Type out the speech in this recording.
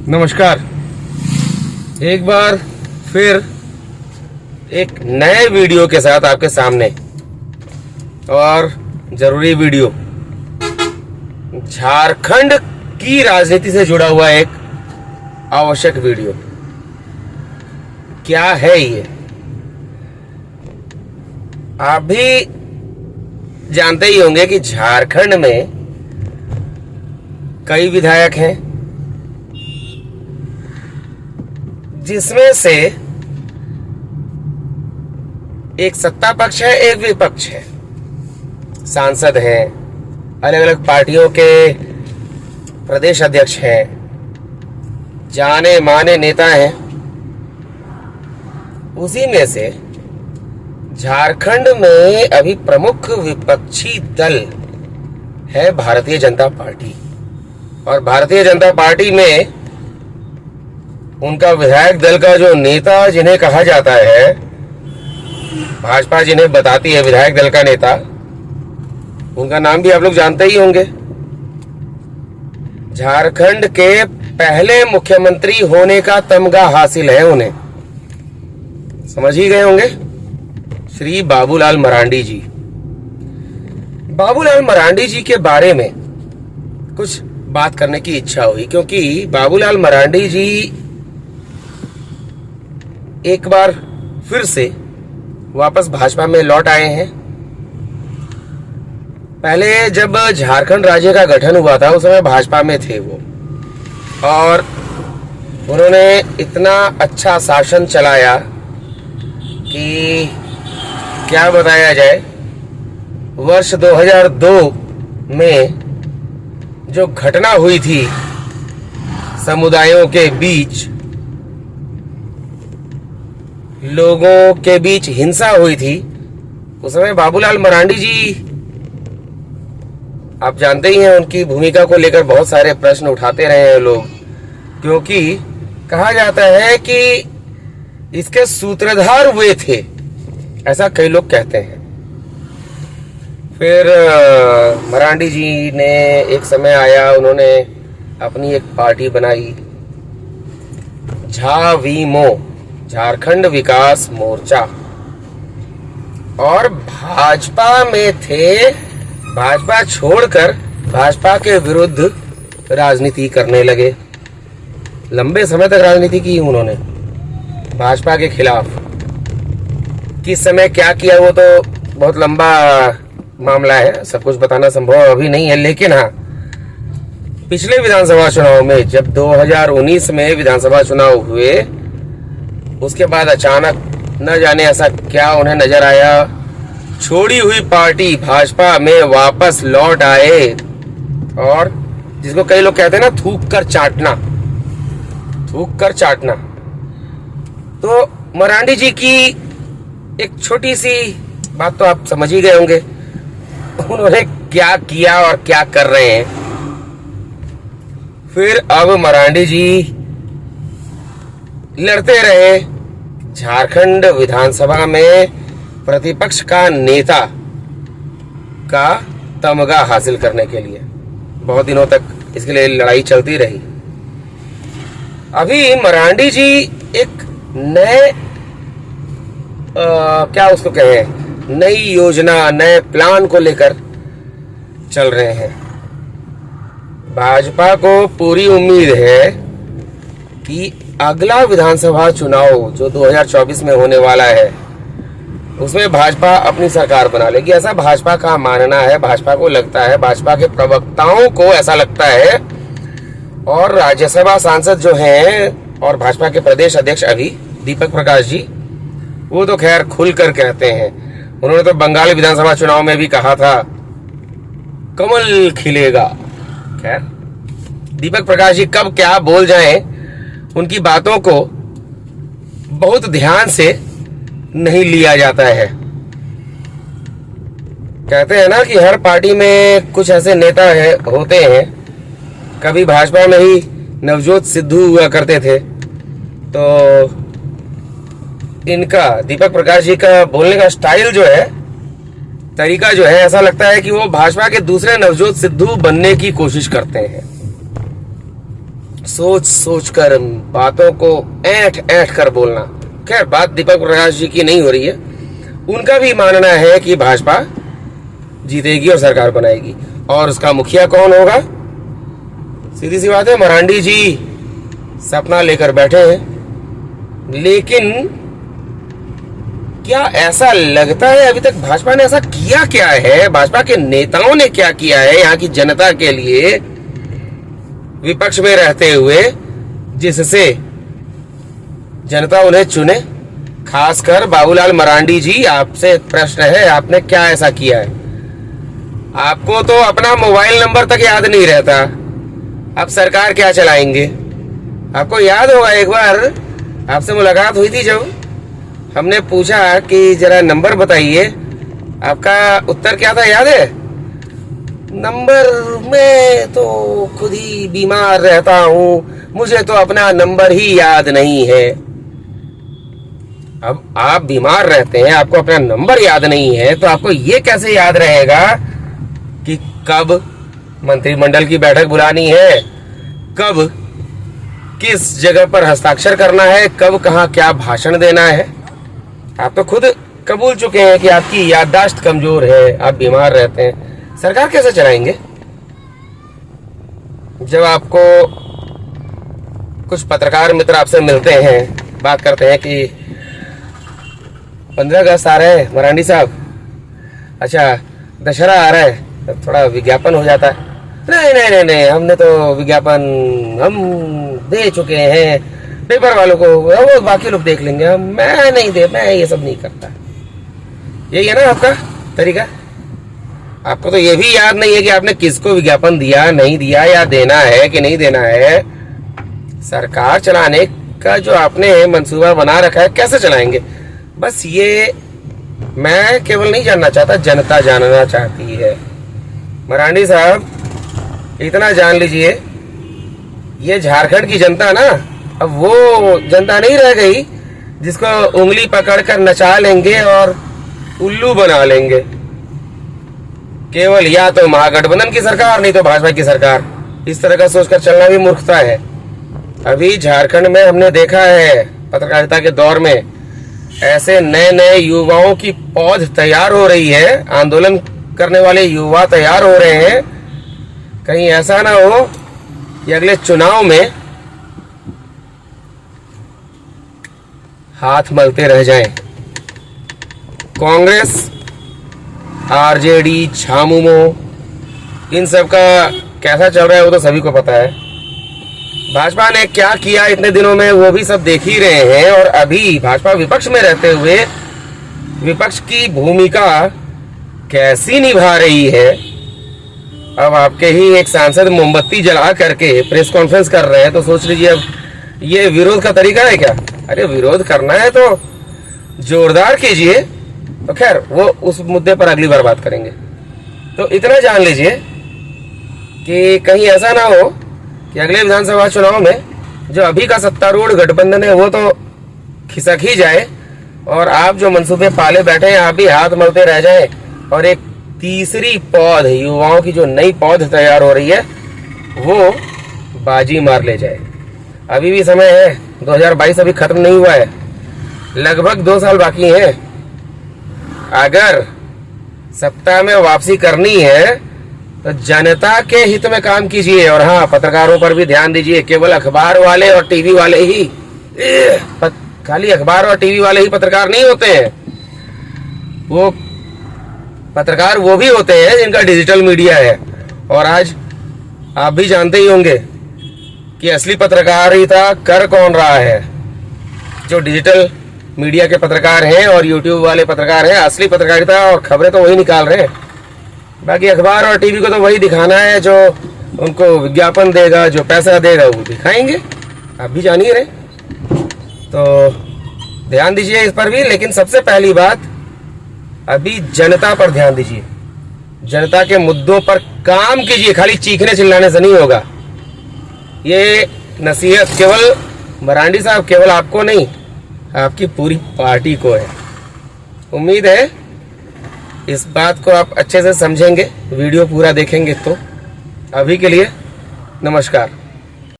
नमस्कार। एक बार फिर एक नए वीडियो के साथ आपके सामने, और जरूरी वीडियो, झारखंड की राजनीति से जुड़ा हुआ एक आवश्यक वीडियो। क्या है ये? आप भी जानते ही होंगे कि झारखंड में कई विधायक हैं, जिसमें से एक सत्ता पक्ष है, एक विपक्ष है। सांसद हैं, अलग अलग पार्टियों के प्रदेश अध्यक्ष हैं, जाने माने नेता हैं। उसी में से झारखंड में अभी प्रमुख विपक्षी दल है भारतीय जनता पार्टी। और भारतीय जनता पार्टी में उनका विधायक दल का जो नेता, जिन्हें कहा जाता है, भाजपा जिन्हें बताती है विधायक दल का नेता, उनका नाम भी आप लोग जानते ही होंगे। झारखंड के पहले मुख्यमंत्री होने का तमगा हासिल है उन्हें, समझ ही गए होंगे, श्री बाबूलाल मरांडी जी। बाबूलाल मरांडी जी के बारे में कुछ बात करने की इच्छा हुई, क्योंकि बाबूलाल मरांडी जी एक बार फिर से वापस भाजपा में लौट आए हैं। पहले जब झारखंड राज्य का गठन हुआ था उस समय भाजपा में थे वो, और उन्होंने इतना अच्छा शासन चलाया कि क्या बताया जाए। वर्ष 2002 में जो घटना हुई थी समुदायों के बीच, लोगों के बीच हिंसा हुई थी, उस समय बाबूलाल मरांडी जी, आप जानते ही हैं, उनकी भूमिका को लेकर बहुत सारे प्रश्न उठाते रहे हैं लोग, क्योंकि कहा जाता है कि इसके सूत्रधार वे थे, ऐसा कई लोग कहते हैं। फिर मरांडी जी ने एक समय आया, उन्होंने अपनी एक पार्टी बनाई, झावीमो, झारखंड विकास मोर्चा, और भाजपा में थे। भाजपा छोड़कर भाजपा के विरुद्ध राजनीति करने लगे। लंबे समय तक राजनीति की उन्होंने भाजपा के खिलाफ। किस समय क्या किया वो तो बहुत लंबा मामला है, सब कुछ बताना संभव अभी नहीं है। लेकिन हाँ, पिछले विधानसभा चुनाव में, जब 2019 में विधानसभा चुनाव हुए, उसके बाद अचानक न जाने ऐसा क्या उन्हें नजर आया, छोड़ी हुई पार्टी भाजपा में वापस लौट आए, और जिसको कई लोग कहते हैं ना, थूक कर चाटना, थूक कर चाटना। तो मरांडी जी की एक छोटी सी बात तो आप समझ ही गए होंगे, उन्होंने क्या किया और क्या कर रहे हैं। फिर अब मरांडी जी लड़ते रहे झारखंड विधानसभा में प्रतिपक्ष का नेता का तमगा हासिल करने के लिए। बहुत दिनों तक इसके लिए लड़ाई चलती रही। अभी मरांडी जी एक नए क्या उसको कहें, नई योजना, नए प्लान को लेकर चल रहे हैं। भाजपा को पूरी उम्मीद है कि अगला विधानसभा चुनाव जो 2024 में होने वाला है, उसमें भाजपा अपनी सरकार बना लेगी, ऐसा भाजपा का मानना है। भाजपा को लगता है, भाजपा के प्रवक्ताओं को ऐसा लगता है, और राज्यसभा सांसद जो हैं और भाजपा के प्रदेश अध्यक्ष अभी दीपक प्रकाश जी, वो तो खैर खुलकर कहते हैं। उन्होंने तो बंगाल विधानसभा चुनाव में भी कहा था कमल खिलेगा। खैर, दीपक प्रकाश जी कब क्या बोल जाएं, उनकी बातों को बहुत ध्यान से नहीं लिया जाता है। कहते हैं ना कि हर पार्टी में कुछ ऐसे नेता है, होते हैं। कभी भाजपा में ही नवजोत सिद्धू हुआ करते थे, तो इनका, दीपक प्रकाश जी का बोलने का स्टाइल जो है, तरीका जो है, ऐसा लगता है कि वो भाजपा के दूसरे नवजोत सिद्धू बनने की कोशिश करते हैं। सोच सोच कर बातों को ऐंठ ऐंठ कर बोलना। खैर, बात दीपक प्रकाश जी की नहीं हो रही है। उनका भी मानना है कि भाजपा जीतेगी और सरकार बनाएगी, और उसका मुखिया कौन होगा? सीधी सी बात है, मरांडी जी सपना लेकर बैठे हैं। लेकिन क्या ऐसा लगता है अभी तक भाजपा ने ऐसा किया क्या है, भाजपा के नेताओं ने क्या किया है यहाँ की जनता के लिए विपक्ष में रहते हुए, जिससे जनता उन्हें चुने? खासकर बाबूलाल मरांडी जी, आपसे प्रश्न है, आपने क्या ऐसा किया है? आपको तो अपना मोबाइल नंबर तक याद नहीं रहता, आप सरकार क्या चलाएंगे? आपको याद होगा एक बार आपसे मुलाकात हुई थी, जब हमने पूछा कि जरा नंबर बताइए, आपका उत्तर क्या था याद है? नंबर में तो खुद ही बीमार रहता हूं, मुझे तो अपना नंबर ही याद नहीं है। अब आप बीमार रहते हैं, आपको अपना नंबर याद नहीं है, तो आपको ये कैसे याद रहेगा कि कब मंत्रिमंडल की बैठक बुलानी है, कब किस जगह पर हस्ताक्षर करना है, कब कहां क्या भाषण देना है? आप तो खुद कबूल चुके हैं कि आपकी याददाश्त कमजोर है, आप बीमार रहते हैं। सरकार कैसे चलाएंगे? जब आपको कुछ पत्रकार मित्र आपसे मिलते हैं, बात करते हैं कि 15 अगस्त आ रहे हैं मरांडी साहब, अच्छा दशहरा आ रहा है, तो थोड़ा विज्ञापन हो जाता है। नहीं नहीं नहीं नहीं, हमने तो विज्ञापन हम दे चुके हैं पेपर वालों को, वो बाकी लोग देख लेंगे, मैं नहीं दे, मैं ये सब नहीं करता। यही है ना आपका तरीका? आपको तो ये भी याद नहीं है कि आपने किसको विज्ञापन दिया, नहीं दिया, या देना है कि नहीं देना है। सरकार चलाने का जो आपने मंसूबा बना रखा है, कैसे चलाएंगे? बस ये मैं केवल नहीं जानना चाहता, जनता जानना चाहती है। मरांडी साहब, इतना जान लीजिए, ये झारखंड की जनता ना, अब वो जनता नहीं रह गई जिसको उंगली पकड़कर नचा लेंगे और उल्लू बना लेंगे। केवल या तो महागठबंधन की सरकार, नहीं तो भाजपा की सरकार, इस तरह का सोचकर चलना भी मूर्खता है। अभी झारखंड में हमने देखा है पत्रकारिता के दौर में ऐसे नए नए युवाओं की पौध तैयार हो रही है, आंदोलन करने वाले युवा तैयार हो रहे हैं। कहीं ऐसा ना हो कि अगले चुनाव में हाथ मलते रह जाएं। कांग्रेस, आरजेडी, झामुमो, इन सब का कैसा चल रहा है वो तो सभी को पता है। भाजपा ने क्या किया इतने दिनों में वो भी सब देख ही रहे हैं, और अभी भाजपा विपक्ष में रहते हुए विपक्ष की भूमिका कैसी निभा रही है। अब आपके ही एक सांसद मोमबत्ती जला करके प्रेस कॉन्फ्रेंस कर रहे हैं, तो सोच लीजिए अब ये विरोध का तरीका है क्या? अरे विरोध करना है तो जोरदार कीजिए। तो खैर, वो उस मुद्दे पर अगली बार बात करेंगे। तो इतना जान लीजिए कि कहीं ऐसा ना हो कि अगले विधानसभा चुनाव में जो अभी का सत्तारूढ़ गठबंधन है वो तो खिसक ही जाए, और आप जो मंसूबे पाले बैठे हैं आप भी हाथ मलते रह जाएं, और एक तीसरी पौध, युवाओं की जो नई पौध तैयार हो रही है, वो बाजी मार ले जाए। अभी भी समय है, 2022 अभी खत्म नहीं हुआ है, लगभग 2 साल बाकी हैं। अगर सत्ता में वापसी करनी है तो जनता के हित में काम कीजिए, और हाँ, पत्रकारों पर भी ध्यान दीजिए। केवल अखबार वाले और टीवी वाले ही, खाली अखबार और टीवी वाले ही पत्रकार नहीं होते हैं। वो पत्रकार वो भी होते हैं जिनका डिजिटल मीडिया है। और आज आप भी जानते ही होंगे कि असली पत्रकारिता कर कौन रहा है। जो डिजिटल मीडिया के पत्रकार हैं और यूट्यूब वाले पत्रकार हैं, असली पत्रकारिता और खबरें तो वही निकाल रहे हैं। बाकी अखबार और टीवी को तो वही दिखाना है जो उनको विज्ञापन देगा, जो पैसा देगा वो दिखाएंगे, आप भी जान ही रहे। तो ध्यान दीजिए इस पर भी। लेकिन सबसे पहली बात, अभी जनता पर ध्यान दीजिए, जनता के मुद्दों पर काम कीजिए। खाली चीखने चिल्लाने से नहीं होगा। ये नसीहत केवल मरांडी साहब, केवल आपको नहीं, आपकी पूरी पार्टी को है। उम्मीद है इस बात को आप अच्छे से समझेंगे, वीडियो पूरा देखेंगे। तो अभी के लिए नमस्कार।